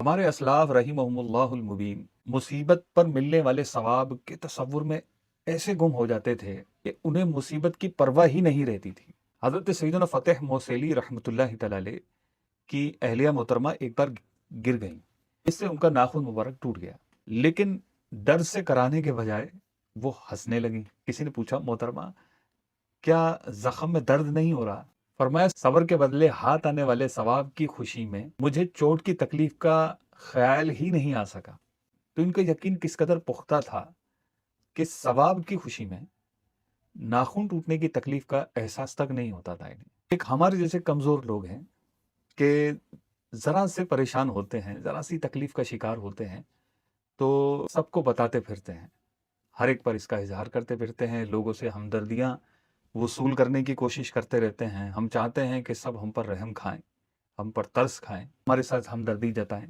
ہمارے اسلاف رحمہمullah المبین مصیبت پر ملنے والے ثواب کے تصور میں ایسے گم ہو جاتے تھے کہ انہیں مصیبت کی پرواہ ہی نہیں رہتی تھی۔ حضرت سیدنا فتح موصلی رحمۃ اللہ تعالی علیہ کی اہلیہ محترمہ ایک بار گر گئیں، اس سے ان کا ناخن مبارک ٹوٹ گیا، لیکن درد سے کرانے کے بجائے وہ ہنسنے لگیں۔ کسی نے پوچھا محترمہ کیا زخم میں درد نہیں ہو رہا؟ فرمایا صبر کے بدلے ہاتھ آنے والے ثواب کی خوشی میں مجھے چوٹ کی تکلیف کا خیال ہی نہیں آ سکا۔ تو ان کا یقین کس قدر پختہ تھا کہ ثواب کی خوشی میں ناخن ٹوٹنے کی تکلیف کا احساس تک نہیں ہوتا تھا انہیں۔ ایک ہمارے جیسے کمزور لوگ ہیں کہ ذرا سے پریشان ہوتے ہیں، ذرا سی تکلیف کا شکار ہوتے ہیں تو سب کو بتاتے پھرتے ہیں، ہر ایک پر اس کا اظہار کرتے پھرتے ہیں، لوگوں سے ہمدردیاں وصول کرنے کی کوشش کرتے رہتے ہیں۔ ہم چاہتے ہیں کہ سب ہم پر رحم کھائیں، ہم پر ترس کھائیں، ہمارے ساتھ ہمدردی جتائیں۔